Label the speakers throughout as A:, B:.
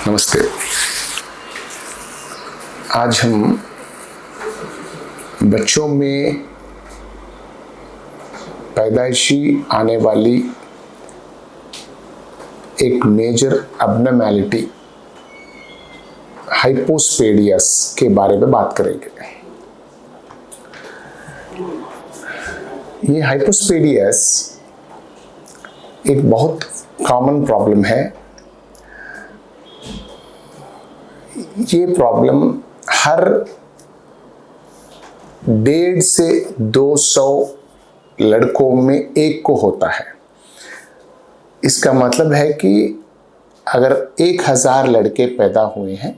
A: नमस्ते। आज हम बच्चों में पैदाइशी आने वाली एक मेजर एब्नॉर्मैलिटी हाइपोस्पेडियस के बारे में बात करेंगे। ये हाइपोस्पेडियस एक बहुत कॉमन प्रॉब्लम है। ये प्रॉब्लम हर 150 से 200 लड़कों में एक को होता है। इसका मतलब है कि अगर 1000 लड़के पैदा हुए हैं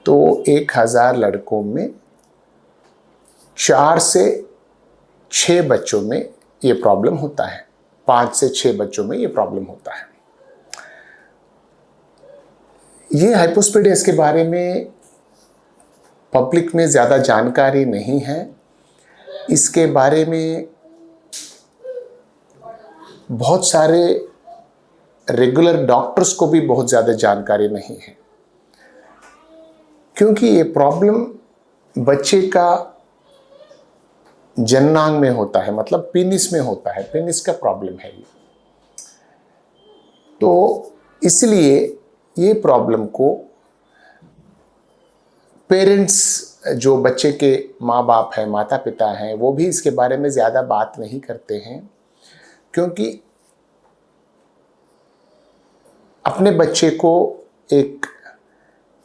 A: तो 1000 लड़कों में 4 से 6 बच्चों में ये प्रॉब्लम होता है, 5 से 6 बच्चों में ये प्रॉब्लम होता है। ये हाइपोस्पेडियस के बारे में पब्लिक में ज़्यादा जानकारी नहीं है। इसके बारे में बहुत सारे रेगुलर डॉक्टर्स को भी बहुत ज़्यादा जानकारी नहीं है, क्योंकि ये प्रॉब्लम बच्चे का जननांग में होता है, मतलब पेनिस में होता है। पेनिस का प्रॉब्लम है ये। तो इसलिए ये प्रॉब्लम को पेरेंट्स, जो बच्चे के माँ बाप हैं, माता पिता हैं, वो भी इसके बारे में ज़्यादा बात नहीं करते हैं, क्योंकि अपने बच्चे को एक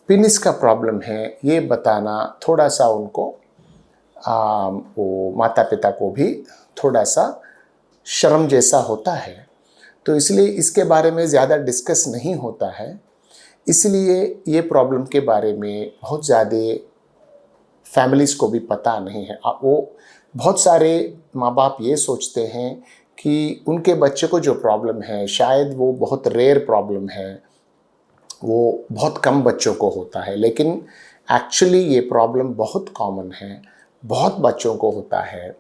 A: पेनिस का प्रॉब्लम है ये बताना थोड़ा सा उनको वो माता पिता को भी थोड़ा सा शर्म जैसा होता है। तो इसलिए इसके बारे में ज़्यादा डिस्कस नहीं होता है। इसलिए ये प्रॉब्लम के बारे में बहुत ज़्यादा फैमिलीज़ को भी पता नहीं है। वो बहुत सारे माँ बाप ये सोचते हैं कि उनके बच्चे को जो प्रॉब्लम है शायद वो बहुत रेयर प्रॉब्लम है, वो बहुत कम बच्चों को होता है, लेकिन एक्चुअली ये प्रॉब्लम बहुत कॉमन है, बहुत बच्चों को होता है।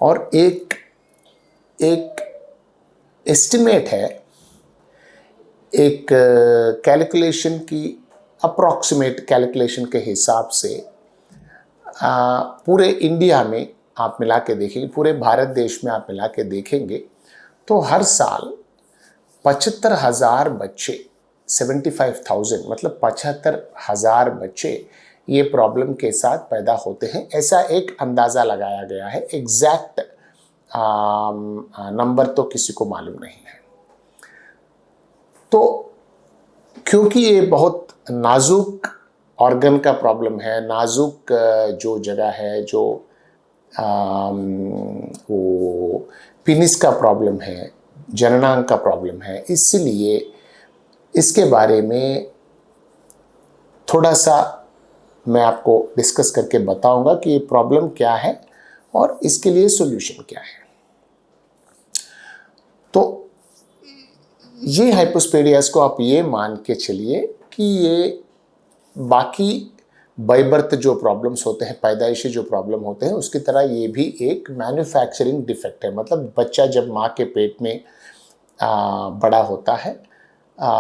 A: और एक एस्टिमेट है, एक कैलकुलेशन की, अप्रॉक्सीमेट कैलकुलेशन के हिसाब से पूरे इंडिया में आप मिला के देखेंगे, पूरे भारत देश में आप मिला के देखेंगे तो हर साल 75,000 बच्चे, 75,000 मतलब 75,000 बच्चे ये प्रॉब्लम के साथ पैदा होते हैं। ऐसा एक अंदाज़ा लगाया गया है। एग्जैक्ट नंबर तो किसी को मालूम नहीं है। तो क्योंकि ये बहुत नाजुक ऑर्गन का प्रॉब्लम है, नाजुक जो जगह है, जो वो पेनिस का प्रॉब्लम है, जननांग का प्रॉब्लम है, इसलिए इसके बारे में थोड़ा सा मैं आपको डिस्कस करके बताऊंगा कि ये प्रॉब्लम क्या है और इसके लिए सॉल्यूशन क्या है। तो ये हाइपोस्पेडियस को आप ये मान के चलिए कि ये बाकी बाय बर्थ जो प्रॉब्लम्स होते हैं, पैदाइशी जो प्रॉब्लम होते हैं, उसकी तरह ये भी एक मैन्युफैक्चरिंग डिफेक्ट है। मतलब बच्चा जब माँ के पेट में बड़ा होता है,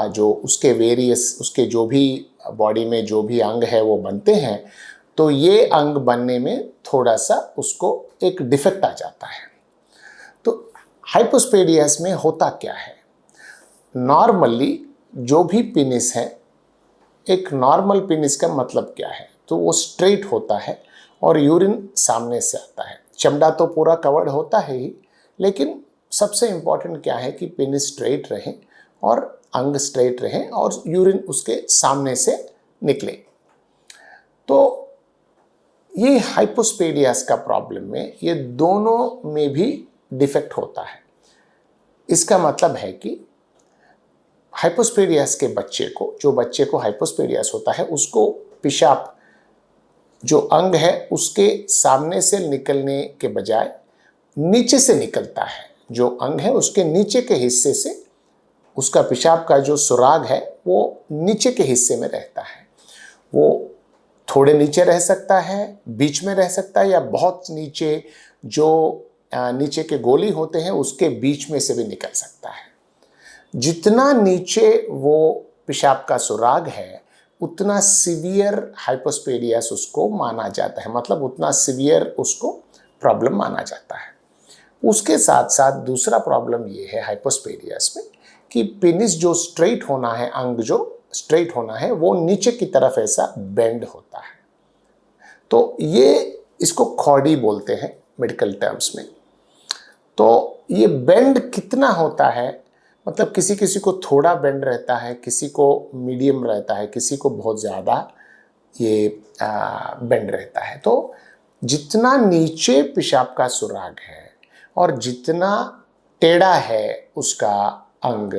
A: जो उसके वेरियस, उसके जो भी बॉडी में जो भी अंग है वो बनते हैं, तो ये अंग बनने में थोड़ा सा उसको एक डिफेक्ट आ जाता है। तो हाइपोस्पेडियस में होता क्या है? नॉर्मली जो भी पेनिस है, एक नॉर्मल पेनिस का मतलब क्या है? तो वो स्ट्रेट होता है और यूरिन सामने से आता है। चमड़ा तो पूरा कवर्ड होता है ही, लेकिन सबसे इम्पॉर्टेंट क्या है कि पेनिस स्ट्रेट रहे और अंग स्ट्रेट रहे और यूरिन उसके सामने से निकले। तो ये हाइपोस्पेडियस का प्रॉब्लम में ये दोनों में भी डिफेक्ट होता है। इसका मतलब है कि हाइपोस्पेडियस के बच्चे को, जो बच्चे को हाइपोस्पेडियस होता है, उसको पेशाब जो अंग है उसके सामने से निकलने के बजाय नीचे से निकलता है। जो अंग है उसके नीचे के हिस्से से उसका पेशाब का जो सुराग है वो नीचे के हिस्से में रहता है। वो थोड़े नीचे रह सकता है, बीच में रह सकता है, या बहुत नीचे, जो नीचे के गोली होते हैं उसके बीच में से भी निकल सकता है। जितना नीचे वो पेशाब का सुराग है उतना सीवियर हाइपोस्पेडियस उसको माना जाता है, मतलब उतना सीवियर उसको प्रॉब्लम माना जाता है। उसके साथ साथ दूसरा प्रॉब्लम ये है हाइपोस्पेडियस में कि पेनिस जो स्ट्रेट होना है, अंग जो स्ट्रेट होना है, वो नीचे की तरफ ऐसा बेंड होता है। तो ये इसको खॉडी बोलते हैं मेडिकल टर्म्स में। तो ये बेंड कितना होता है, मतलब किसी किसी को थोड़ा बेंड रहता है, किसी को मीडियम रहता है, किसी को बहुत ज़्यादा ये बेंड रहता है। तो जितना नीचे पेशाब का सुराग है और जितना टेढ़ा है उसका अंग,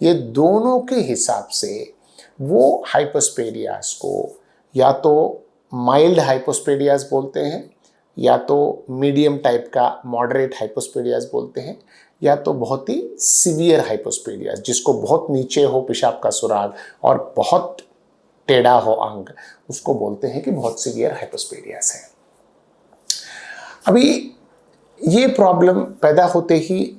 A: ये दोनों के हिसाब से वो हाइपोस्पेडियास को या तो माइल्ड हाइपोस्पेडियास बोलते हैं, या तो मीडियम टाइप का मॉडरेट हाइपोस्पेडियास बोलते हैं, या तो बहुत ही सीवियर हाइपोस्पेडियास जिसको बहुत नीचे हो पेशाब का सुराग और बहुत टेढ़ा हो अंग, उसको बोलते हैं कि बहुत सीवियर हाइपोस्पेडियास है। अभी ये प्रॉब्लम पैदा होते ही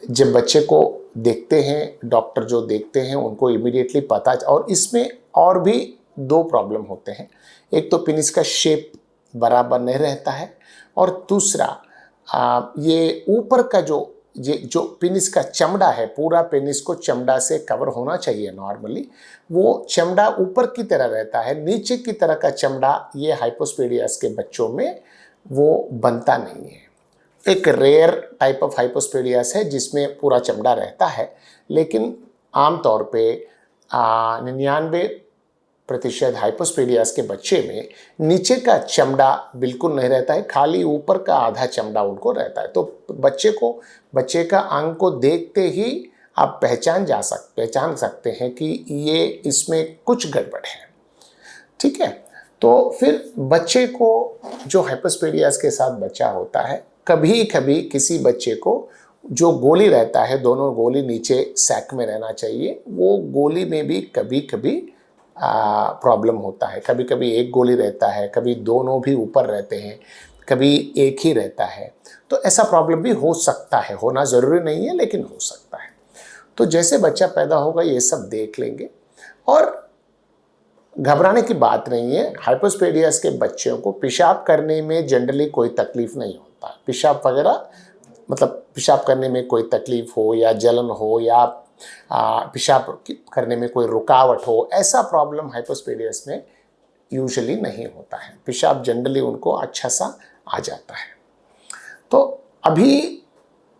A: जब बच्चे को देखते हैं, डॉक्टर जो देखते हैं उनको इमीडिएटली पता, और इसमें और भी दो प्रॉब्लम होते हैं। एक तो पेनिस का शेप बराबर नहीं रहता है, और दूसरा ये ऊपर का जो पेनिस का चमड़ा है, पूरा पेनिस को चमड़ा से कवर होना चाहिए नॉर्मली, वो चमड़ा ऊपर की तरह रहता है, नीचे की तरह का चमड़ा ये हाइपोस्पेडियस के बच्चों में वो बनता नहीं है। एक रेयर टाइप ऑफ हाइपोस्पेडियस है जिसमें पूरा चमड़ा रहता है, लेकिन आमतौर पे 99% हाइपोस्पेडियस के बच्चे में नीचे का चमड़ा बिल्कुल नहीं रहता है, खाली ऊपर का आधा चमड़ा उनको रहता है। तो बच्चे का अंग को देखते ही आप पहचान सकते हैं कि ये इसमें कुछ गड़बड़ है। ठीक है, तो फिर बच्चे को जो हाइपोस्पेडियस के साथ बच्चा होता है, कभी कभी किसी बच्चे को जो गोली रहता है, दोनों गोली नीचे सैक में रहना चाहिए, वो गोली में भी कभी कभी प्रॉब्लम होता है। कभी कभी एक गोली रहता है, कभी दोनों भी ऊपर रहते हैं, कभी एक ही रहता है। तो ऐसा प्रॉब्लम भी हो सकता है, होना ज़रूरी नहीं है लेकिन हो सकता है। तो जैसे बच्चा पैदा होगा ये सब देख लेंगे, और घबराने की बात नहीं है। हाइपोस्पेडियस के बच्चों को पेशाब करने में जनरली कोई तकलीफ नहीं होता। पेशाब वगैरह मतलब पेशाब करने में कोई तकलीफ हो या जलन हो या पेशाब करने में कोई रुकावट हो, ऐसा प्रॉब्लम हाइपोस्पेडियस में यूजुअली नहीं होता है। पेशाब जनरली उनको अच्छा सा आ जाता है। तो अभी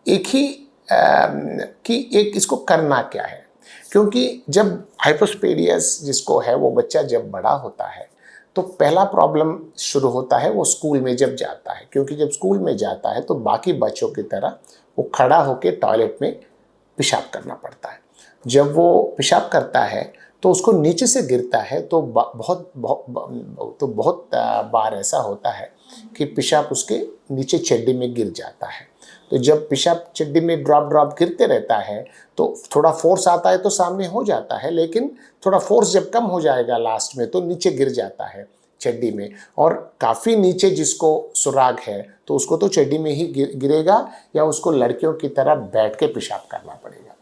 A: एक ही कि एक इसको करना क्या है, क्योंकि जब हाइपोस्पेडियस जिसको है वो बच्चा जब बड़ा होता है तो पहला प्रॉब्लम शुरू होता है वो स्कूल में जब जाता है, क्योंकि जब स्कूल में जाता है तो बाकी बच्चों की तरह वो खड़ा होकर टॉयलेट में पेशाब करना पड़ता है। जब वो पेशाब करता है तो उसको नीचे से गिरता है, तो बहुत बार ऐसा होता है कि पेशाब उसके नीचे चड्डी में गिर जाता है। तो जब पेशाब चड्डी में ड्रॉप गिरते रहता है तो थोड़ा फोर्स आता है तो सामने हो जाता है, लेकिन थोड़ा फोर्स जब कम हो जाएगा लास्ट में तो नीचे गिर जाता है चड्डी में, और काफ़ी नीचे जिसको सुराग है तो उसको तो चड्डी में ही गिरेगा या उसको लड़कियों की तरह बैठ के पेशाब करना पड़ेगा।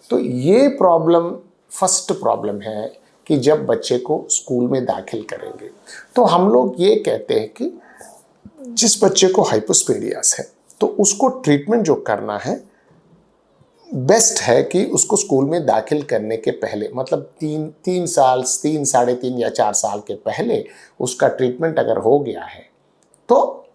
A: तो ये प्रॉब्लम फर्स्ट प्रॉब्लम है कि जब बच्चे को स्कूल में दाखिल करेंगे तो हम लोग ये कहते हैं कि जिस बच्चे को हाइपोस्पेडियस है तो उसको ट्रीटमेंट जो करना है बेस्ट है कि उसको स्कूल में दाखिल करने के पहले, मतलब 3 साढ़े 3 या 4 साल के पहले उसका ट्रीटमेंट अगर हो गया है तो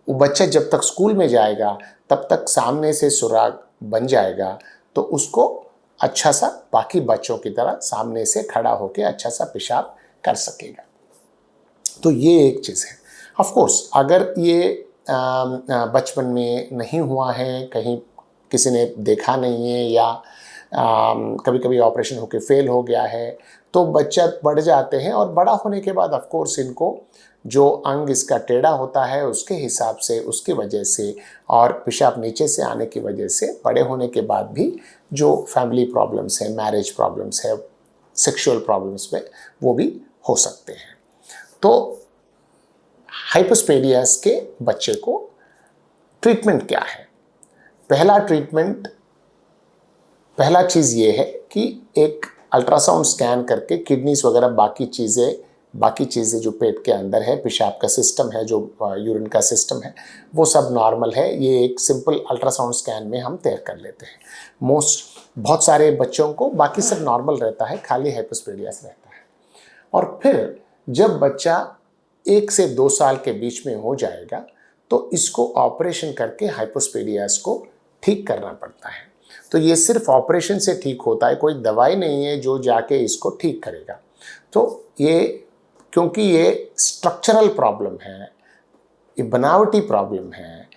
A: वो बच्चा जब तक स्कूल में जाएगा तब तक सामने से सुराग बन जाएगा, तो उसको अच्छा सा बाकी बच्चों की तरह सामने से खड़ा होकर अच्छा सा पेशाब कर सकेगा। तो ये एक चीज़ है। ऑफ कोर्स अगर ये बचपन में नहीं हुआ है, कहीं किसी ने देखा नहीं है, या कभी कभी ऑपरेशन होकर फेल हो गया है, तो बच्चा बढ़ जाते हैं, और बड़ा होने के बाद ऑफ कोर्स इनको जो अंग इसका टेढ़ा होता है उसके हिसाब से, उसकी वजह से, और पेशाब नीचे से आने की वजह से बड़े होने के बाद भी जो फैमिली प्रॉब्लम्स हैं, मैरिज प्रॉब्लम्स है, सेक्सुअल प्रॉब्लम्स में वो भी हो सकते हैं। तो हाइपोस्पेडियस के बच्चे को ट्रीटमेंट क्या है? पहला चीज़ ये है कि एक अल्ट्रासाउंड स्कैन करके किडनीज वगैरह बाकी चीज़ें जो पेट के अंदर है, पेशाब का सिस्टम है, जो यूरिन का सिस्टम है, वो सब नॉर्मल है, ये एक सिंपल अल्ट्रासाउंड स्कैन में हम तय कर लेते हैं। बहुत सारे बच्चों को बाकी सब नॉर्मल रहता है, खाली हाइपोस्पेडियास रहता है। और फिर जब बच्चा 1 से 2 साल के बीच में हो जाएगा तो इसको ऑपरेशन करके हाइपोस्पेडियास को ठीक करना पड़ता है। तो ये सिर्फ ऑपरेशन से ठीक होता है, कोई दवाई नहीं है जो जाके इसको ठीक करेगा। तो क्योंकि ये स्ट्रक्चरल प्रॉब्लम है, ये बनावटी प्रॉब्लम है,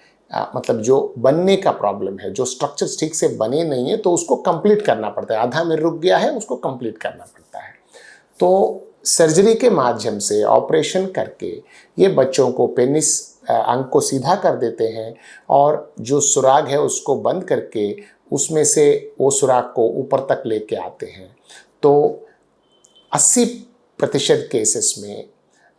A: मतलब जो बनने का प्रॉब्लम है, जो स्ट्रक्चर्स ठीक से बने नहीं है तो उसको कंप्लीट करना पड़ता है, आधा में रुक गया है उसको कंप्लीट करना पड़ता है। तो सर्जरी के माध्यम से ऑपरेशन करके ये बच्चों को पेनिस अंग को सीधा कर देते हैं और जो सुराग है उसको बंद करके उसमें से वो सुराग को ऊपर तक लेके आते हैं। तो 80% केसेस में,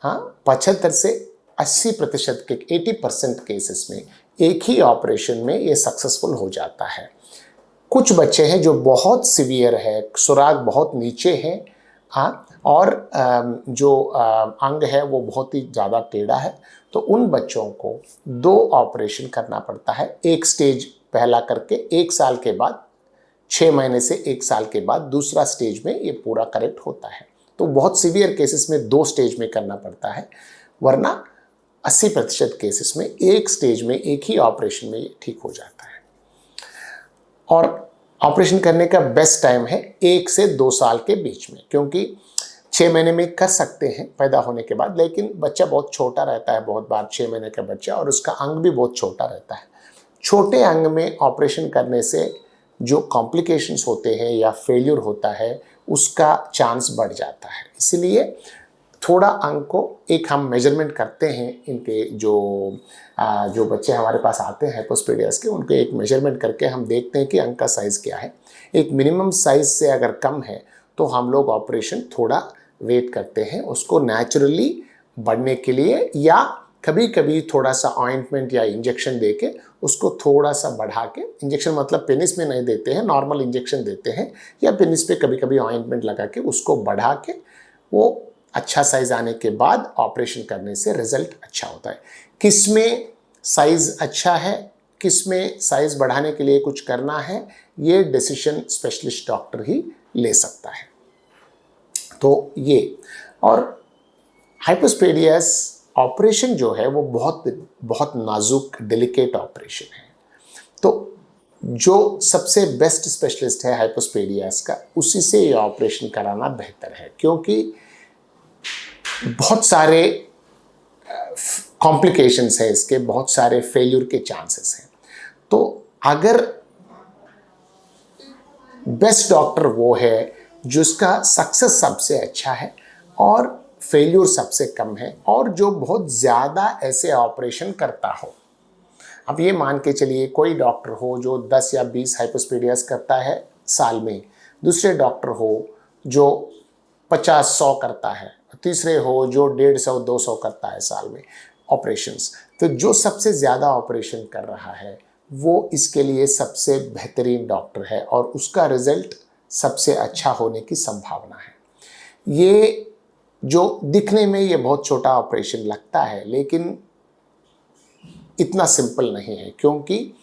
A: हाँ 75 से 80% के 80% केसेस में एक ही ऑपरेशन में ये सक्सेसफुल हो जाता है। कुछ बच्चे हैं जो बहुत सीवियर है, सुराग बहुत नीचे है, हाँ, और जो अंग है वो बहुत ही ज़्यादा टेढ़ा है, तो उन बच्चों को 2 ऑपरेशन करना पड़ता है। एक स्टेज पहला करके 1 साल के बाद, 6 महीने से 1 साल के बाद दूसरा स्टेज में ये पूरा करेक्ट होता है। तो बहुत सीवियर केसेस में 2 स्टेज में करना पड़ता है, वरना 80% केसेस में एक स्टेज में एक ही ऑपरेशन में ये ठीक हो जाता है। और ऑपरेशन करने का बेस्ट टाइम है 1 से 2 साल के बीच में, क्योंकि 6 महीने में कर सकते हैं पैदा होने के बाद, लेकिन बच्चा बहुत छोटा रहता है, बहुत बार 6 महीने का बच्चा, और उसका अंग भी बहुत छोटा रहता है। छोटे अंग में ऑपरेशन करने से जो कॉम्प्लिकेशंस होते हैं या फेल्यूर होता है उसका चांस बढ़ जाता है। इसलिए थोड़ा अंग को एक हम मेजरमेंट करते हैं, इनके जो बच्चे हमारे पास आते हैं हाइपोस्पेडियास के, उनके एक मेजरमेंट करके हम देखते हैं कि अंग का साइज़ क्या है। एक मिनिमम साइज़ से अगर कम है तो हम लोग ऑपरेशन थोड़ा वेट करते हैं उसको नेचुरली बढ़ने के लिए, या कभी कभी थोड़ा सा ऑइंटमेंट या इंजेक्शन देके उसको थोड़ा सा बढ़ा के, इंजेक्शन मतलब पेनिस में नहीं देते हैं, नॉर्मल इंजेक्शन देते हैं, या पेनिस पे कभी कभी ऑइंटमेंट लगा के उसको बढ़ा के वो अच्छा साइज़ आने के बाद ऑपरेशन करने से रिजल्ट अच्छा होता है। किस में साइज़ अच्छा है, किस में साइज़ बढ़ाने के लिए कुछ करना है, ये डिसीजन स्पेशलिस्ट डॉक्टर ही ले सकता है। तो ये, और हाइपोस्पेडियास ऑपरेशन जो है वो बहुत बहुत नाजुक डेलिकेट ऑपरेशन है। तो जो सबसे बेस्ट स्पेशलिस्ट है हाइपोस्पेडियास का, उसी से ये ऑपरेशन कराना बेहतर है, क्योंकि बहुत सारे कॉम्प्लिकेशंस है इसके, बहुत सारे फेल्यूर के चांसेस हैं। तो अगर बेस्ट डॉक्टर वो है जिसका सक्सेस सबसे अच्छा है और फेल्यूर सबसे कम है, और जो बहुत ज़्यादा ऐसे ऑपरेशन करता हो। अब ये मान के चलिए कोई डॉक्टर हो जो 10 या 20 हाइपोस्पेडियास करता है साल में, दूसरे डॉक्टर हो जो 50-100 करता है, तीसरे हो जो 150-200 करता है साल में ऑपरेशंस। तो जो सबसे ज़्यादा ऑपरेशन कर रहा है वो इसके लिए सबसे बेहतरीन डॉक्टर है और उसका रिजल्ट सबसे अच्छा होने की संभावना है। ये जो दिखने में ये बहुत छोटा ऑपरेशन लगता है, लेकिन इतना सिंपल नहीं है, क्योंकि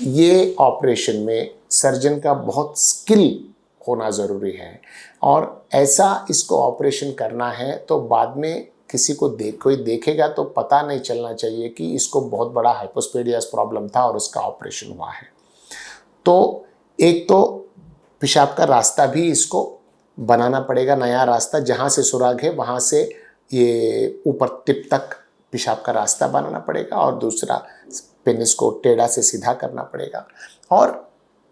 A: ये ऑपरेशन में सर्जन का बहुत स्किल होना ज़रूरी है, और ऐसा इसको ऑपरेशन करना है तो बाद में किसी को कोई देखेगा तो पता नहीं चलना चाहिए कि इसको बहुत बड़ा हाइपोस्पेडियास प्रॉब्लम था और उसका ऑपरेशन हुआ है। तो एक तो पेशाब का रास्ता भी इसको बनाना पड़ेगा, नया रास्ता, जहाँ से सुराग है वहाँ से ये ऊपर टिप तक पेशाब का रास्ता बनाना पड़ेगा, और दूसरा पेनिस को टेढ़ा से सीधा करना पड़ेगा। और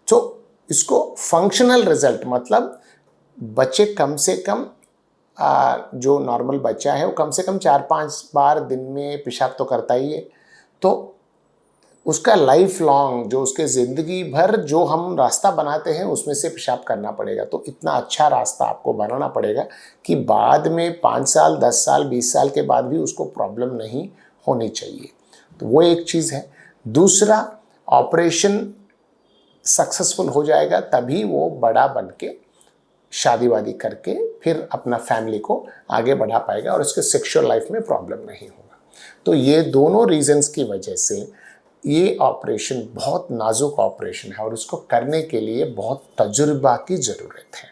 A: तो इसको फंक्शनल रिजल्ट मतलब बच्चे कम से कम जो नॉर्मल बच्चा है वो कम से कम 4-5 बार दिन में पेशाब तो करता ही है, तो उसका लाइफ लॉन्ग, जो उसके ज़िंदगी भर जो हम रास्ता बनाते हैं उसमें से पेशाब करना पड़ेगा। तो इतना अच्छा रास्ता आपको बनाना पड़ेगा कि बाद में 5 साल, 10 साल, 20 साल के बाद भी उसको प्रॉब्लम नहीं होनी चाहिए। तो वो एक चीज़ है। दूसरा, ऑपरेशन सक्सेसफुल हो जाएगा तभी वो बड़ा बन के शादी वादी करके फिर अपना फैमिली को आगे बढ़ा पाएगा और उसके सेक्सुअल लाइफ में प्रॉब्लम नहीं होगा। तो ये दोनों रीजंस की वजह से ये ऑपरेशन बहुत नाजुक ऑपरेशन है और उसको करने के लिए बहुत तजुर्बा की ज़रूरत है।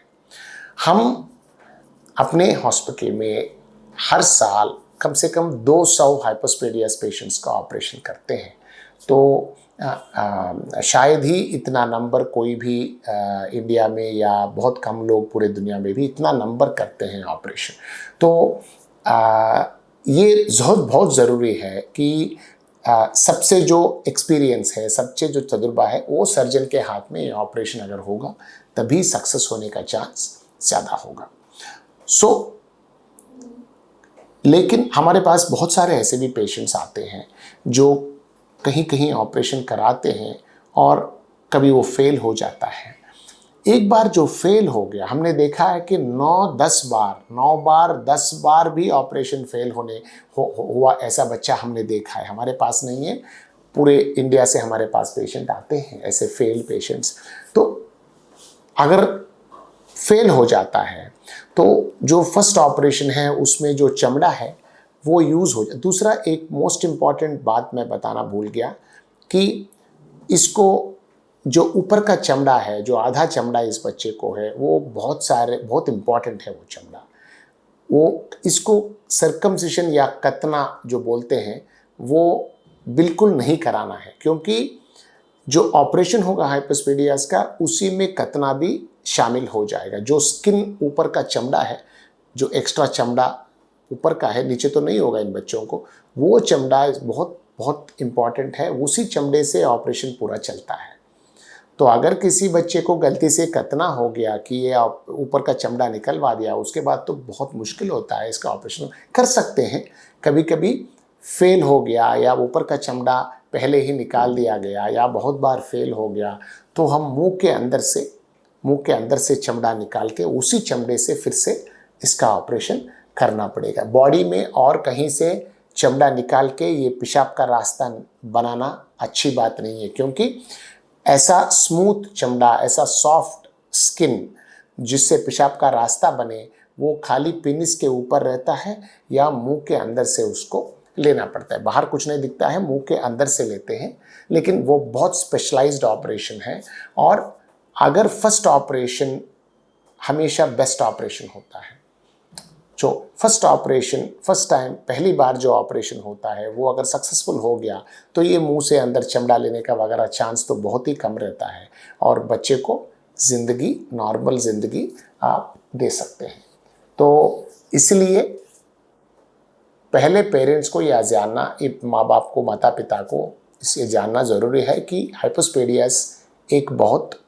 A: हम अपने हॉस्पिटल में हर साल कम से कम 200 हाइपोस्पेडियस पेशेंट्स का ऑपरेशन करते हैं। तो शायद ही इतना नंबर कोई भी इंडिया में या बहुत कम लोग पूरे दुनिया में भी इतना नंबर करते हैं ऑपरेशन। तो ये बहुत ज़रूरी है कि सबसे जो एक्सपीरियंस है, सबसे जो तजुर्बा है, वो सर्जन के हाथ में ये ऑपरेशन अगर होगा तभी सक्सेस होने का चांस ज़्यादा होगा। लेकिन हमारे पास बहुत सारे ऐसे भी पेशेंट्स आते हैं जो कहीं कहीं ऑपरेशन कराते हैं और कभी वो फेल हो जाता है। एक बार जो फेल हो गया, हमने देखा है कि 9 बार 10 बार भी ऑपरेशन फेल हुआ ऐसा बच्चा हमने देखा है। हमारे पास नहीं है, पूरे इंडिया से हमारे पास पेशेंट आते हैं ऐसे फेल पेशेंट्स। तो अगर फेल हो जाता है तो जो फर्स्ट ऑपरेशन है उसमें जो चमड़ा है वो यूज़ हो जाए। दूसरा एक मोस्ट इम्पॉर्टेंट बात मैं बताना भूल गया कि इसको जो ऊपर का चमड़ा है, जो आधा चमड़ा इस बच्चे को है, वो बहुत इम्पॉर्टेंट है। वो चमड़ा, वो इसको सर्कमसिशन या कतना जो बोलते हैं वो बिल्कुल नहीं कराना है, क्योंकि जो ऑपरेशन होगा हाइपोस्पेडियास का उसी में कतना भी शामिल हो जाएगा। जो स्किन ऊपर का चमड़ा है, जो एक्स्ट्रा चमड़ा ऊपर का है, नीचे तो नहीं होगा इन बच्चों को, वो चमड़ा बहुत बहुत इम्पॉर्टेंट है। उसी चमड़े से ऑपरेशन पूरा चलता है। तो अगर किसी बच्चे को गलती से कतना हो गया कि ये ऊपर का चमड़ा निकलवा दिया, उसके बाद तो बहुत मुश्किल होता है। इसका ऑपरेशन कर सकते हैं, कभी कभी फेल हो गया या ऊपर का चमड़ा पहले ही निकाल दिया गया या बहुत बार फेल हो गया, तो हम मुंह के अंदर से चमड़ा निकाल के उसी चमड़े से फिर से इसका ऑपरेशन करना पड़ेगा। बॉडी में और कहीं से चमड़ा निकाल के ये पेशाब का रास्ता बनाना अच्छी बात नहीं है, क्योंकि ऐसा स्मूथ चमड़ा, ऐसा सॉफ्ट स्किन जिससे पेशाब का रास्ता बने, वो खाली पेनिस के ऊपर रहता है या मुंह के अंदर से उसको लेना पड़ता है। बाहर कुछ नहीं दिखता है, मुंह के अंदर से लेते हैं, लेकिन वो बहुत स्पेशलाइज्ड ऑपरेशन है। और अगर फर्स्ट ऑपरेशन हमेशा बेस्ट ऑपरेशन होता है। जो फर्स्ट टाइम पहली बार जो ऑपरेशन होता है वो अगर सक्सेसफुल हो गया तो ये मुंह से अंदर चमड़ा लेने का वगैरह चांस तो बहुत ही कम रहता है और बच्चे को नॉर्मल ज़िंदगी आप दे सकते हैं। तो इसलिए पहले पेरेंट्स को यह जानना, माँ बाप को, माता पिता को इसे जानना ज़रूरी है कि हाइपोस्पेडियस एक बहुत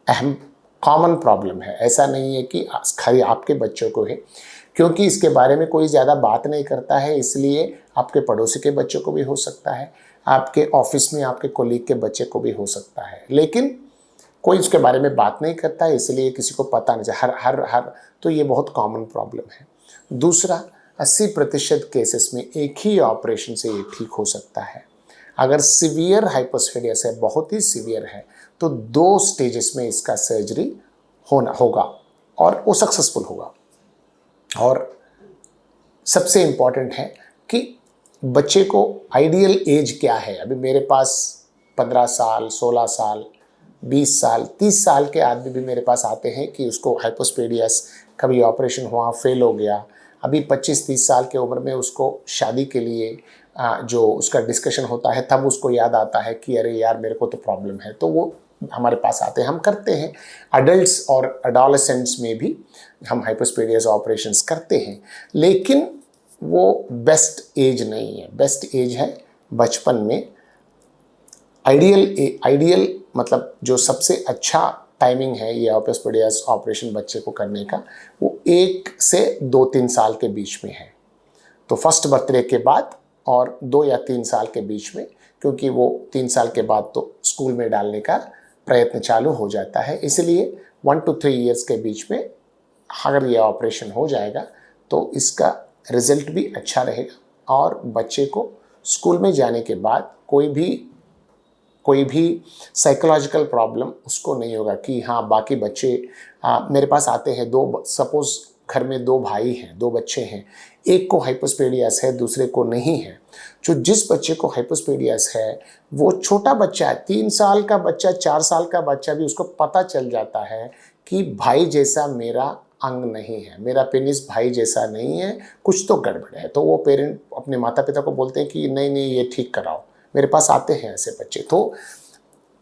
A: अहम कॉमन प्रॉब्लम है। ऐसा नहीं है कि खाली आपके बच्चों को है, क्योंकि इसके बारे में कोई ज़्यादा बात नहीं करता है, इसलिए आपके पड़ोसी के बच्चों को भी हो सकता है, आपके ऑफिस में आपके कोलीग के बच्चे को भी हो सकता है, लेकिन कोई इसके बारे में बात नहीं करता है, इसलिए किसी को पता नहीं हर तो ये बहुत कॉमन प्रॉब्लम है। दूसरा, 80% केसेस में एक ही ऑपरेशन से ये ठीक हो सकता है। अगर सीवियर हाइपोस्पेडियस है, बहुत ही सीवियर है, तो 2 स्टेजेस में इसका सर्जरी होगा और वो सक्सेसफुल होगा। और सबसे इम्पॉर्टेंट है कि बच्चे को आइडियल एज क्या है। अभी मेरे पास 15 साल, 16 साल, 20 साल, 30 साल के आदमी भी मेरे पास आते हैं कि उसको हाइपोस्पेडियस कभी ऑपरेशन हुआ, फेल हो गया। अभी 25-30 साल के उम्र में उसको शादी के लिए जो उसका डिस्कशन होता है, तब उसको याद आता है कि अरे यार मेरे को तो प्रॉब्लम है, तो वो हमारे पास आते हैं, हम करते हैं। अडल्ट्स और एडोलेसेंट्स में भी हम हाइपोस्पेडियस ऑपरेशंस करते हैं, लेकिन वो बेस्ट एज नहीं है। बेस्ट एज है बचपन में। आइडियल मतलब जो सबसे अच्छा टाइमिंग है ये हाइपोस्पेडियस ऑपरेशन बच्चे को करने का, वो 1 से 2-3 साल के बीच में है। तो फर्स्ट बर्थडे के बाद और 2 या 3 साल के बीच में, क्योंकि वो 3 साल के बाद तो स्कूल में डालने का प्रयत्न चालू हो जाता है, इसलिए 1 to 3 ईयर्स के बीच में अगर ये ऑपरेशन हो जाएगा तो इसका रिजल्ट भी अच्छा रहेगा और बच्चे को स्कूल में जाने के बाद कोई भी कोई भी साइकोलॉजिकल प्रॉब्लम उसको नहीं होगा कि हाँ बाकी बच्चे मेरे पास आते हैं, दो सपोज घर में दो भाई हैं, दो बच्चे हैं, एक को हाइपोस्पेडियस है दूसरे को नहीं है। जो जिस बच्चे को हाइपोस्पेडियस है वो छोटा बच्चा है, 3 साल का बच्चा, 4 साल का बच्चा भी उसको पता चल जाता है कि भाई जैसा मेरा अंग नहीं है, मेरा पेनिस भाई जैसा नहीं है, कुछ तो गड़बड़ है। तो वो पेरेंट अपने माता पिता को बोलते हैं कि नहीं नहीं ये ठीक कराओ। मेरे पास आते हैं ऐसे बच्चे। तो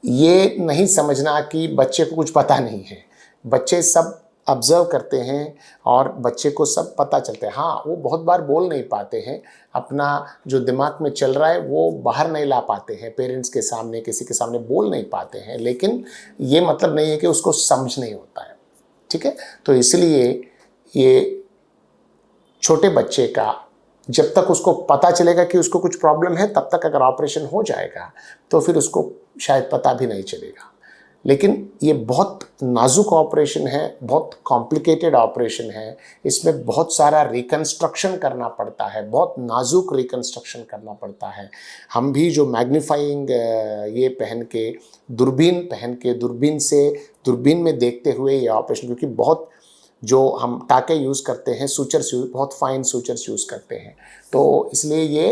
A: ये नहीं समझना कि बच्चे को कुछ पता नहीं है, बच्चे सब ऑब्जर्व करते हैं और बच्चे को सब पता चलता है। हाँ वो बहुत बार बोल नहीं पाते हैं, अपना जो दिमाग में चल रहा है वो बाहर नहीं ला पाते हैं, पेरेंट्स के सामने किसी के सामने बोल नहीं पाते हैं, लेकिन ये मतलब नहीं है कि उसको समझ नहीं होता है। ठीक है, तो इसलिए ये छोटे बच्चे का जब तक उसको पता चलेगा कि उसको कुछ प्रॉब्लम है, तब तक अगर ऑपरेशन हो जाएगा तो फिर उसको शायद पता भी नहीं चलेगा। लेकिन ये बहुत नाजुक ऑपरेशन है, बहुत कॉम्प्लिकेटेड ऑपरेशन है, इसमें बहुत सारा रिकन्स्ट्रक्शन करना पड़ता है, बहुत नाजुक रिकन्स्ट्रक्शन करना पड़ता है। हम भी जो मैग्नीफाइंग ये पहन के, दूरबीन में देखते हुए ये ऑपरेशन, क्योंकि बहुत जो हम टाँके यूज़ करते हैं, सूचर्स बहुत फाइन सूचर्स यूज़ करते हैं, तो इसलिए ये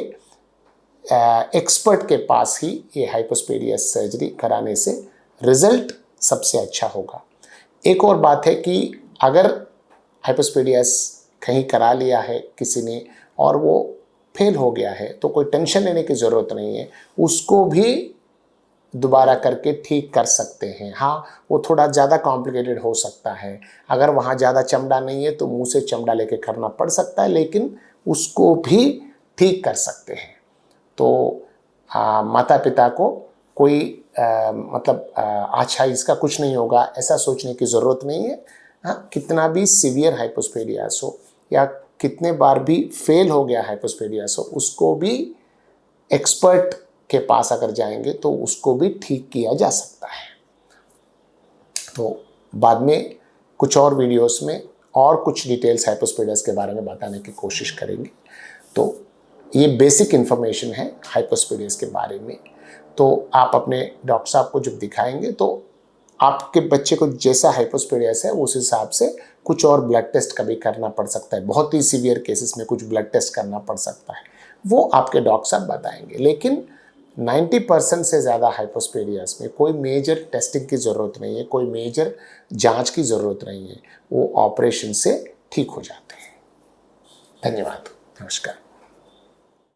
A: एक्सपर्ट के पास ही ये हाइपोस्पेडियस सर्जरी कराने से रिजल्ट सबसे अच्छा होगा। एक और बात है कि अगर हाइपोस्पेडियस कहीं करा लिया है किसी ने और वो फेल हो गया है तो कोई टेंशन लेने की ज़रूरत नहीं है, उसको भी दोबारा करके ठीक कर सकते हैं। हाँ वो थोड़ा ज़्यादा कॉम्प्लिकेटेड हो सकता है, अगर वहाँ ज़्यादा चमड़ा नहीं है तो मुंह से चमड़ा लेके करना पड़ सकता है, लेकिन उसको भी ठीक कर सकते हैं। तो माता पिता को कोई अच्छा इसका कुछ नहीं होगा ऐसा सोचने की ज़रूरत नहीं है। हाँ कितना भी सीवियर हाइपोस्पेडियस हो या कितने बार भी फेल हो गया हाइपोस्पेडियस हो, उसको भी एक्सपर्ट के पास अगर जाएंगे तो उसको भी ठीक किया जा सकता है। तो बाद में कुछ और वीडियोस में और कुछ डिटेल्स हाइपोस्पेडियस के बारे में बताने की कोशिश करेंगे। तो ये बेसिक इन्फॉर्मेशन है हाइपोस्पेडियस के बारे में। तो आप अपने डॉक्टर साहब को जब दिखाएंगे तो आपके बच्चे को जैसा हाइपोस्पेडियस है उस हिसाब से कुछ और ब्लड टेस्ट कभी करना पड़ सकता है, बहुत ही सीवियर केसेस में कुछ ब्लड टेस्ट करना पड़ सकता है, वो आपके डॉक्टर साहब बताएंगे। लेकिन 90% से ज़्यादा हाइपोस्पेडियस में कोई मेजर टेस्टिंग की ज़रूरत नहीं है, कोई मेजर जांच की ज़रूरत नहीं है, वो ऑपरेशन से ठीक हो जाते हैं। धन्यवाद, नमस्कार।